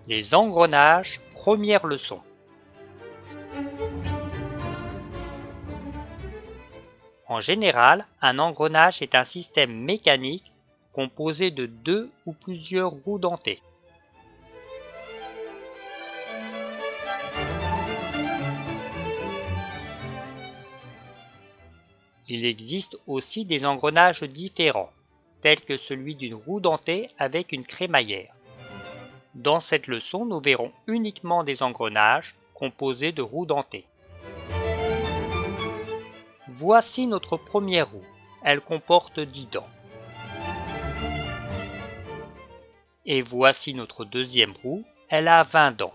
Les engrenages, première leçon. En général, un engrenage est un système mécanique composé de deux ou plusieurs roues dentées. Il existe aussi des engrenages différents, tels que celui d'une roue dentée avec une crémaillère. Dans cette leçon, nous verrons uniquement des engrenages composés de roues dentées. Voici notre première roue. Elle comporte 10 dents. Et voici notre deuxième roue. Elle a 20 dents.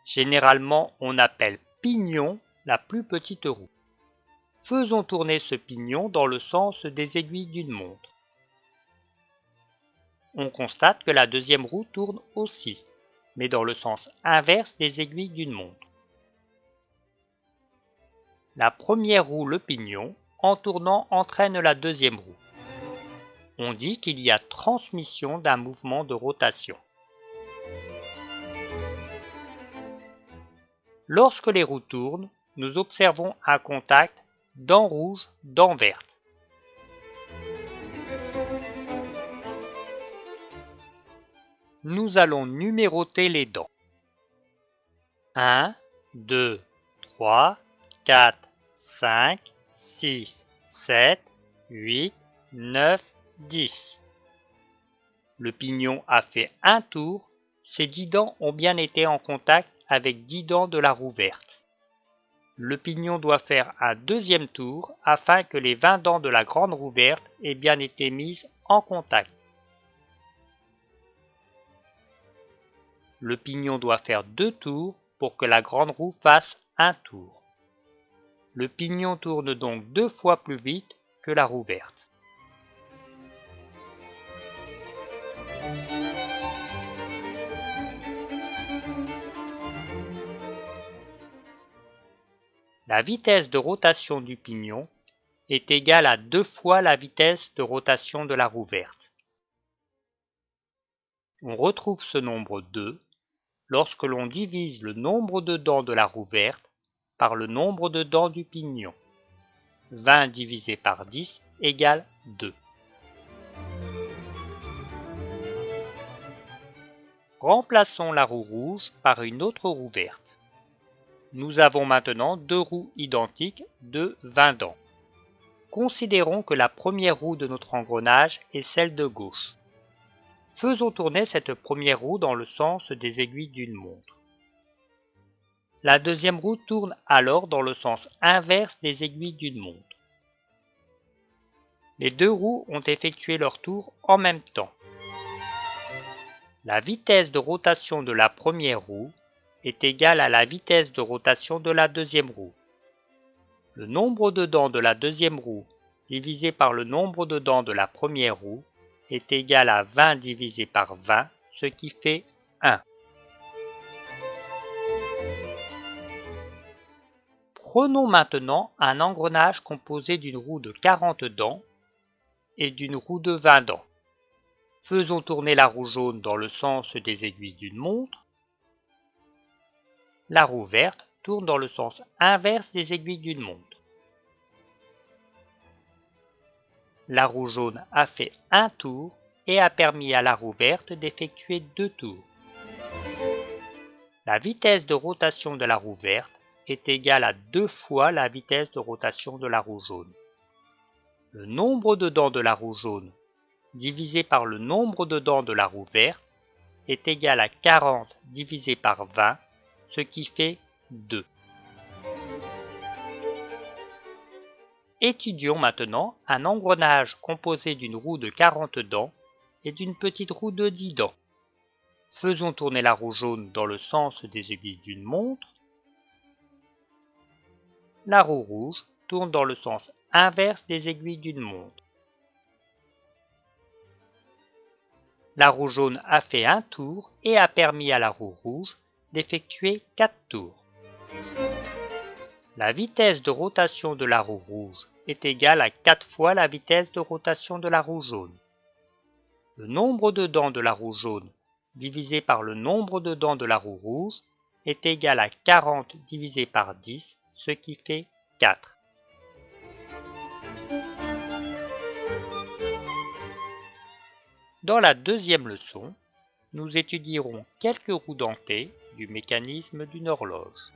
Généralement, on appelle pignon la plus petite roue. Faisons tourner ce pignon dans le sens des aiguilles d'une montre. On constate que la deuxième roue tourne aussi, mais dans le sens inverse des aiguilles d'une montre. La première roue, le pignon, en tournant entraîne la deuxième roue. On dit qu'il y a transmission d'un mouvement de rotation. Lorsque les roues tournent, nous observons un contact dent rouge, dent verte. Nous allons numéroter les dents. 1, 2, 3, 4, 5, 6, 7, 8, 9, 10. Le pignon a fait un tour, ces 10 dents ont bien été en contact avec 10 dents de la roue verte. Le pignon doit faire un deuxième tour afin que les 20 dents de la grande roue verte aient bien été mises en contact. Le pignon doit faire 2 tours pour que la grande roue fasse un tour. Le pignon tourne donc 2 fois plus vite que la roue verte. La vitesse de rotation du pignon est égale à 2 fois la vitesse de rotation de la roue verte. On retrouve ce nombre 2 lorsque l'on divise le nombre de dents de la roue verte par le nombre de dents du pignon. 20 divisé par 10 égale 2. Remplaçons la roue rouge par une autre roue verte. Nous avons maintenant 2 roues identiques de 20 dents. Considérons que la première roue de notre engrenage est celle de gauche. Faisons tourner cette première roue dans le sens des aiguilles d'une montre. La deuxième roue tourne alors dans le sens inverse des aiguilles d'une montre. Les 2 roues ont effectué leur tour en même temps. La vitesse de rotation de la première roue est égale à la vitesse de rotation de la deuxième roue. Le nombre de dents de la deuxième roue divisé par le nombre de dents de la première roue est égal à 20 divisé par 20, ce qui fait 1. Prenons maintenant un engrenage composé d'une roue de 40 dents et d'une roue de 20 dents. Faisons tourner la roue jaune dans le sens des aiguilles d'une montre. La roue verte tourne dans le sens inverse des aiguilles d'une montre. La roue jaune a fait un tour et a permis à la roue verte d'effectuer 2 tours. La vitesse de rotation de la roue verte est égale à 2 fois la vitesse de rotation de la roue jaune. Le nombre de dents de la roue jaune divisé par le nombre de dents de la roue verte est égal à 40 divisé par 20, ce qui fait 2. Étudions maintenant un engrenage composé d'une roue de 40 dents et d'une petite roue de 10 dents. Faisons tourner la roue jaune dans le sens des aiguilles d'une montre. La roue rouge tourne dans le sens inverse des aiguilles d'une montre. La roue jaune a fait un tour et a permis à la roue rouge d'effectuer 4 tours. La vitesse de rotation de la roue rouge est égale à 4 fois la vitesse de rotation de la roue jaune. Le nombre de dents de la roue jaune divisé par le nombre de dents de la roue rouge est égal à 40 divisé par 10, ce qui fait 4. Dans la deuxième leçon, nous étudierons quelques roues dentées du mécanisme d'une horloge.